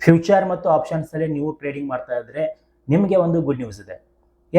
Future ಮತ್ತು options ಅಲ್ಲಿ ನೀವು ಟ್ರೇಡಿಂಗ್ ಮಾಡ್ತಾ ಇದ್ರೆ ನಿಮಗೆ ಒಂದು ಗುಡ್ ನ್ಯೂಸ್ ಇದೆ.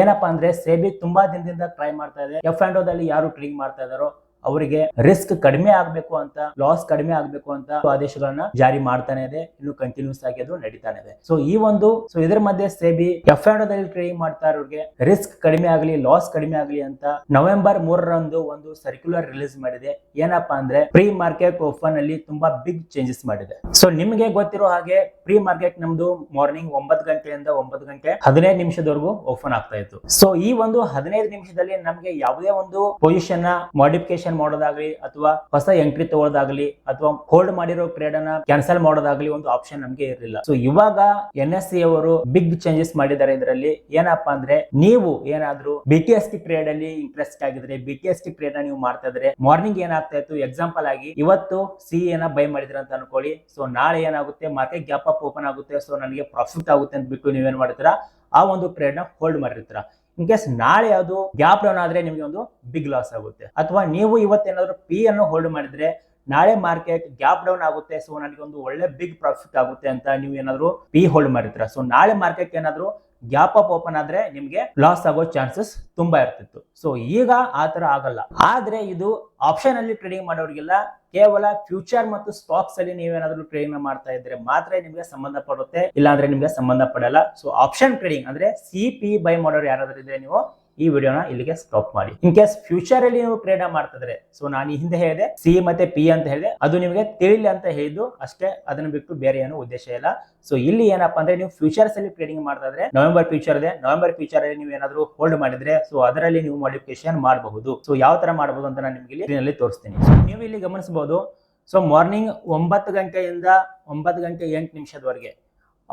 ಏನಪ್ಪಾ ಅಂದ್ರೆ ಸೆಬಿ ತುಂಬಾ ದಿನದಿಂದ ಟ್ರೈ ಮಾಡ್ತಾ ಇದೆ. ಎಫ್ ಅಂಡ್ ದಲ್ಲಿ ಯಾರು ಟ್ರೇಡಿಂಗ್ ಮಾಡ್ತಾ ಇದಾರೋ ಅವರಿಗೆ ರಿಸ್ಕ್ ಕಡಿಮೆ ಆಗ್ಬೇಕು ಅಂತ, ಲಾಸ್ ಕಡಿಮೆ ಆಗ್ಬೇಕು ಅಂತ ಆದೇಶಗಳನ್ನ ಜಾರಿ ಮಾಡ್ತಾನೆ ಇದೆ. ಇನ್ನು ಕಂಟಿನ್ಯೂಸ್ ಆಗಿ ಅದು ನಡೀತಾನೆ ಇದೆ. ಸೊ ಇದರ ಮಧ್ಯೆ ಸೆಬಿ ಎಫ್ ಅಂಡ್ ದಲ್ಲಿ ಟ್ರೇಡಿಂಗ್ ಮಾಡ್ತಾ ಇರೋರಿಗೆ ರಿಸ್ಕ್ ಕಡಿಮೆ ಆಗಲಿ, ಲಾಸ್ ಕಡಿಮೆ ಆಗಲಿ ಅಂತ ನವೆಂಬರ್ 3ರಂದು ಒಂದು ಸರ್ಕ್ಯುಲರ್ ರಿಲೀಸ್ ಮಾಡಿದೆ. ಏನಪ್ಪಾ ಅಂದ್ರೆ ಪ್ರೀ ಮಾರ್ಕೆಟ್ ಓಪನ್ ಅಲ್ಲಿ ತುಂಬಾ ಬಿಗ್ ಚೇಂಜಸ್ ಮಾಡಿದೆ. ಸೊ ನಿಮ್ಗೆ ಗೊತ್ತಿರೋ ಹಾಗೆ ಪ್ರೀ ಮಾರ್ಕೆಟ್ ನಮ್ದು ಮಾರ್ನಿಂಗ್ 9 ಗಂಟೆಯಿಂದ 9 ಗಂಟೆ 15 ನಿಮಿಷದವರೆಗೂ ಓಪನ್ ಆಗ್ತಾ ಇತ್ತು. ಸೊ ಈ ಒಂದು 15 ನಿಮಿಷದಲ್ಲಿ ನಮ್ಗೆ ಯಾವುದೇ ಒಂದು ಪೊಸಿಷನ್ ಮಾಡಿಫಿಕೇಶನ್ ಮಾಡೋದಾಗ್ಲಿ ಅಥವಾ ಹೊಸ ಎಂಟ್ರಿ ತಗೊಳ್ಳೋದಾಗ್ಲಿ ಅಥವಾ ಹೋಲ್ಡ್ ಮಾಡಿರೋ ಟ್ರೇಡ್ ಅನ್ನ ಕ್ಯಾನ್ಸಲ್ ಮಾಡೋದಾಗ್ಲಿ ಒಂದು ಆಪ್ಷನ್ ನಮ್ಗೆ ಇರಲಿಲ್ಲ. ಸೊ ಇವಾಗ NSE ಅವರು ಬಿಗ್ ಚೇಂಜಸ್ ಮಾಡಿದ್ದಾರೆ. ಇದರಲ್ಲಿ ಏನಪ್ಪಾ ಅಂದ್ರೆ ನೀವು ಏನಾದ್ರೂ BTST ಟ್ರೇಡ್ ಅಲ್ಲಿ ಇಂಟ್ರೆಸ್ಟ್ ಆಗಿದ್ರೆ, BTST ಟ್ರೇಡ್ ನೀವು ಮಾಡ್ತಾ ಇದ್ರೆ ಮಾರ್ನಿಂಗ್ ಏನಾಗ್ತಾ ಇತ್ತು, ಎಕ್ಸಾಂಪಲ್ ಆಗಿ ಇವತ್ತು CE ಬೈ ಮಾಡಿದ್ರೆ ಅಂತ ಅನ್ಕೊಳ್ಳಿ. ಸೊ ನಾಳೆ ಏನಾಗುತ್ತೆ, ಮಾರ್ಕೆಟ್ ಗ್ಯಾಪ್ ಅಪ್ ಓಪನ್ ಆಗುತ್ತೆ, ಸೊ ನನಗೆ ಪ್ರಾಫಿಟ್ ಆಗುತ್ತೆ ಅಂತ ಬಿಟ್ಟು ನೀವೇನ್ ಮಾಡ್ತೀರಾ, ಆ ಒಂದು ಟ್ರೇಡ್ ನ ಹೋಲ್ಡ್ ಮಾಡಿರ್ತೀರಾ. ಇನ್ ಕೇಸ್ ನಾಳೆ ಅದು ಗ್ಯಾಪ್ ಡೌನ್ ಆದ್ರೆ ನಿಮ್ಗೆ ಒಂದು ಬಿಗ್ ಲಾಸ್ ಆಗುತ್ತೆ. ಅಥವಾ ನೀವು ಇವತ್ತೇನಾದ್ರೂ P ಅನ್ನು ಹೋಲ್ಡ್ ಮಾಡಿದ್ರೆ ನಾಳೆ ಮಾರ್ಕೆಟ್ ಗ್ಯಾಪ್ ಡೌನ್ ಆಗುತ್ತೆ, ಸೊ ನನಗೆ ಒಂದು ಒಳ್ಳೆ ಬಿಗ್ ಪ್ರಾಫಿಟ್ ಆಗುತ್ತೆ ಅಂತ ನೀವು ಏನಾದ್ರು P ಹೋಲ್ಡ್ ಮಾಡಿರ್ತೀರಾ. ಸೊ ನಾಳೆ ಮಾರ್ಕೆಟ್ ಏನಾದ್ರು ಗ್ಯಾಪ್ ಅಪ್ ಓಪನ್ ಆದ್ರೆ ನಿಮ್ಗೆ ಲಾಸ್ ಆಗೋ ಚಾನ್ಸಸ್ ತುಂಬಾ ಇರ್ತಿತ್ತು. ಸೊ ಈಗ ಆತರ ಆಗಲ್ಲ. ಆದ್ರೆ ಇದು ಆಪ್ಷನ್ ಅಲ್ಲಿ ಟ್ರೇಡಿಂಗ್ ಮಾಡೋರಿಗೆಲ್ಲ ಕೇವಲ ಫ್ಯೂಚರ್ ಮತ್ತು ಸ್ಟಾಕ್ಸ್ ಅಲ್ಲಿ ನೀವೇನಾದ್ರೂ ಟ್ರೇಡಿಂಗ್ ಮಾಡ್ತಾ ಇದ್ರೆ ಮಾತ್ರ ನಿಮ್ಗೆ ಸಂಬಂಧ ಪಡುತ್ತೆ, ಇಲ್ಲಾಂದ್ರೆ ನಿಮ್ಗೆ ಸಂಬಂಧ ಪಡಲ್ಲ. ಸೊ ಆಪ್ಷನ್ ಟ್ರೇಡಿಂಗ್ ಅಂದ್ರೆ CP ಬೈ ಮಾಡೋರು ಯಾರಾದ್ರೂ ಇದ್ರೆ ನೀವು ಈ ವಿಡಿಯೋನ ಇಲ್ಲಿಗೆ ಸ್ಟಾಪ್ ಮಾಡಿ. ಇನ್ ಕೇಸ್ ಫ್ಯೂಚರ್ ಅಲ್ಲಿ ನೀವು ಟ್ರೇಡ್ ಮಾಡ್ತಿದ್ರೆ, ಸೊ ನಾನು ಈ ಹಿಂದೆ ಹೇಳಿದೆ C ಮತ್ತೆ P ಅಂತ ಹೇಳಿದೆ, ಅದು ನಿಮಗೆ ತಿಳಿಲಿ ಅಂತ ಹೇಳಿದ್ದು ಅಷ್ಟೇ, ಅದನ್ನ ಬಿಟ್ಟು ಬೇರೆ ಏನು ಉದ್ದೇಶ ಇಲ್ಲ. ಸೊ ಇಲ್ಲಿ ಏನಪ್ಪಾ ಅಂದ್ರೆ ನೀವು ಫ್ಯೂಚರ್ಸ್ ಅಲ್ಲಿ ಟ್ರೇಡಿಂಗ್ ಮಾಡ್ತಾ ಇದ್ರೆ ನವೆಂಬರ್ ಫ್ಯೂಚರ್ ಇದೆ, ನವೆಂಬರ್ ಫ್ಯೂಚರ್ ಅಲ್ಲಿ ನೀವು ಏನಾದ್ರು ಹೋಲ್ಡ್ ಮಾಡಿದ್ರೆ ಸೊ ಅದರಲ್ಲಿ ನೀವು ಮಾಡಿಫಿಕೇಶನ್ ಮಾಡಬಹುದು. ಸೊ ಯಾವ ತರ ಮಾಡಬಹುದು ಅಂತ ನಾನು ನಿಮ್ಗೆ ಇಲ್ಲಿ ತೋರಿಸ್ತೀನಿ. ನೀವು ಇಲ್ಲಿ ಗಮನಿಸಬಹುದು. ಸೊ ಮಾರ್ನಿಂಗ್ 9 ಗಂಟೆಯಿಂದ 9 ಗಂಟೆ 8 ನಿಮಿಷದವರೆಗೆ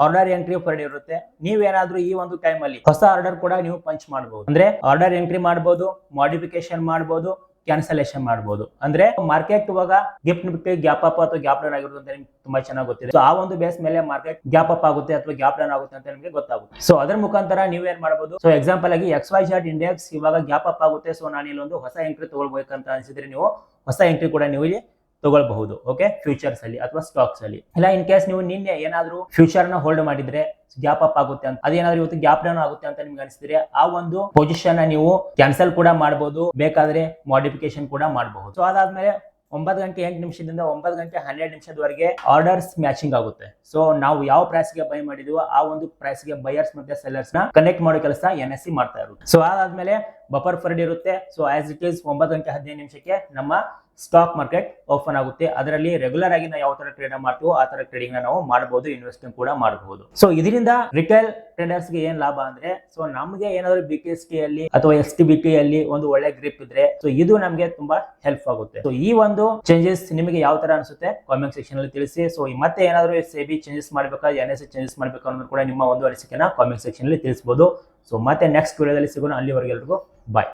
ಆರ್ಡರ್ ಎಂಟ್ರಿ ಪರ್ ಡೇ ಇರುತ್ತೆ. ನೀವೇನಾದ್ರೂ ಈ ಒಂದು ಟೈಮ್ ಅಲ್ಲಿ ಹೊಸ ಆರ್ಡರ್ ಕೂಡ ನೀವು ಪಂಚ್ ಮಾಡಬಹುದು. ಅಂದ್ರೆ ಆರ್ಡರ್ ಎಂಟ್ರಿ ಮಾಡಬಹುದು, ಮಾಡಿಫಿಕೇಶನ್ ಮಾಡಬಹುದು, ಕ್ಯಾನ್ಸಲೇಷನ್ ಮಾಡಬಹುದು. ಅಂದ್ರೆ ಮಾರ್ಕೆಟ್ ಇವಾಗ ಗಿಫ್ಟ್ ಬಿಟ್ಟು ಗ್ಯಾಪ್ ಅಪ್ ಅಥವಾ ಗ್ಯಾಪ್ ಡೌನ್ ಆಗಿರೋದು ಅಂತ ನಿಮ್ಗೆ ತುಂಬಾ ಚೆನ್ನಾಗಿ ಗೊತ್ತಿದೆ. ಸೊ ಆ ಒಂದು ಬೇಸ್ ಮೇಲೆ ಮಾರ್ಕೆಟ್ ಗ್ಯಾಪ್ ಅಪ್ ಆಗುತ್ತೆ ಅಥವಾ ಗ್ಯಾಪ್ ಡೌನ್ ಆಗುತ್ತೆ ಅಂತ ನಿಮಗೆ ಗೊತ್ತಾಗುತ್ತೆ. ಸೊ ಅದರ ಮುಖಾಂತರ ನೀವೇನ್ ಮಾಡಬಹುದು, ಸೊ ಎಕ್ಸಾಂಪಲ್ ಆಗಿ XYZ ಇಂಡೆಕ್ಸ್ ಇವಾಗ ಗ್ಯಾಪ್ ಅಪ್ ಆಗುತ್ತೆ, ಸೊ ನಾನು ಇಲ್ಲೊಂದು ಹೊಸ ಎಂಟ್ರಿ ತಗೊಳ್ಬೇಕಂತ ಅನ್ಸಿದ್ರೆ ನೀವು ಹೊಸ ಎಂಟ್ರಿ ಕೂಡ ನೀವು ಇಲ್ಲಿ ತಗೊಳ್ಬಹುದು. ಓಕೆ, ಫ್ಯೂಚರ್ಸ್ ಅಲ್ಲಿ ಅಥವಾ ಸ್ಟಾಕ್ಸ್ ಅಲ್ಲಿ. ಇಲ್ಲ ಇನ್ ಕೇಸ್ ನೀವು ನಿನ್ನೆ ಏನಾದ್ರೂ ಫ್ಯೂಚರ್ ನ ಹೋಲ್ಡ್ ಮಾಡಿದ್ರೆ ಗ್ಯಾಪ್ ಅಪ್ ಆಗುತ್ತೆ ಅಂತ, ಅದೇನಾದ್ರೂ ಇವತ್ತು ಗ್ಯಾಪ್ ಡೌನ್ ಆಗುತ್ತೆ ಅಂತ ನಿಮ್ಗೆ ಅನಿಸಿದ್ರೆ ಆ ಒಂದು ಪೊಸಿಷನ್ ನೀವು ಕ್ಯಾನ್ಸಲ್ ಕೂಡ ಮಾಡಬಹುದು, ಬೇಕಾದ್ರೆ ಮಾಡಿಫಿಕೇಶನ್ ಕೂಡ ಮಾಡಬಹುದು. ಸೊ ಅದಾದ್ಮೇಲೆ 9 ಗಂಟೆ 8 ನಿಮಿಷದಿಂದ 9 ಗಂಟೆ 12 ನಿಮಿಷದವರೆಗೆ ಆರ್ಡರ್ಸ್ ಮ್ಯಾಚಿಂಗ್ ಆಗುತ್ತೆ. ಸೊ ನಾವು ಯಾವ ಪ್ರೈಸ್ ಗೆ ಬೈ ಮಾಡಿದೀವೋ ಆ ಒಂದು ಪ್ರೈಸ್ ಗೆ ಬೈಯರ್ಸ್ ಮತ್ತೆ ಸೆಲ್ಲರ್ಸ್ ನ ಕನೆಕ್ಟ್ ಮಾಡೋ ಕೆಲಸ NSE ಮಾಡ್ತಾ ಇರುತ್ತೆ. ಸೊ ಅದಾದ್ಮೇಲೆ ಬಫರ್ ಫರ್ಡ್ ಇರುತ್ತೆ. ಸೊ ಆಸ್ ಇಟ್ ಈಸ್ 9 ಗಂಟೆ 15 ನಿಮಿಷಕ್ಕೆ ನಮ್ಮ ಸ್ಟಾಕ್ ಮಾರ್ಕೆಟ್ ಓಪನ್ ಆಗುತ್ತೆ. ಅದರಲ್ಲಿ ರೆಗ್ಯುಲರ್ ಆಗಿ ನಾವು ಯಾವ ತರ ಟ್ರೇಡ್ ಮಾಡ್ತೀವೋ ಆ ತರ ಟ್ರೇಡಿಂಗ್ ನಾವು ಮಾಡಬಹುದು, ಇನ್ವೆಸ್ಟಿಂಗ್ ಕೂಡ ಮಾಡಬಹುದು. ಸೊ ಇದರಿಂದ ರಿಟೇಲ್ ಟ್ರೇಡರ್ಸ್ ಗೆ ಏನ್ ಲಾಭ ಅಂದ್ರೆ, ಸೊ ನಮಗೆ ಏನಾದ್ರು BTST ಅಲ್ಲಿ ಅಥವಾ STBT ಅಲ್ಲಿ ಒಂದು ಒಳ್ಳೆ ಗ್ರಿಪ್ ಇದ್ರೆ ಸೊ ಇದು ನಮಗೆ ತುಂಬಾ ಹೆಲ್ಪ್ ಆಗುತ್ತೆ. ಸೊ ಈ ಒಂದು ಚೇಂಜಸ್ ನಿಮಗೆ ಯಾವ ತರ ಅನ್ಸುತ್ತೆ ಕಾಮೆಂಟ್ ಸೆಕ್ಷನ್ ಅಲ್ಲಿ ತಿಳಿಸಿ. ಸೊ ಮತ್ತೆ ಏನಾದ್ರು SEBI ಚೇಂಜಸ್ ಮಾಡ್ಬೇಕಾ, NSE ಚೇಂಜಸ್ ಮಾಡ್ಬೇಕಾ ಅನ್ನೋದು ಕೂಡ ನಿಮ್ಮ ಒಂದು ಅನಿಸಿಕೆನ ಕಾಮೆಂಟ್ ಸೆಕ್ಷನ್ ಅಲ್ಲಿ ತಿಳಿಸಬಹುದು. ಸೊ ಮತ್ತೆ ನೆಕ್ಸ್ಟ್ ವಿಡಿಯೋದಲ್ಲಿ ಸಿಗೋಣ. ಅಲ್ಲಿವರೆಗೆ ಎಲ್ರಿಗೂ ಬಾಯ್.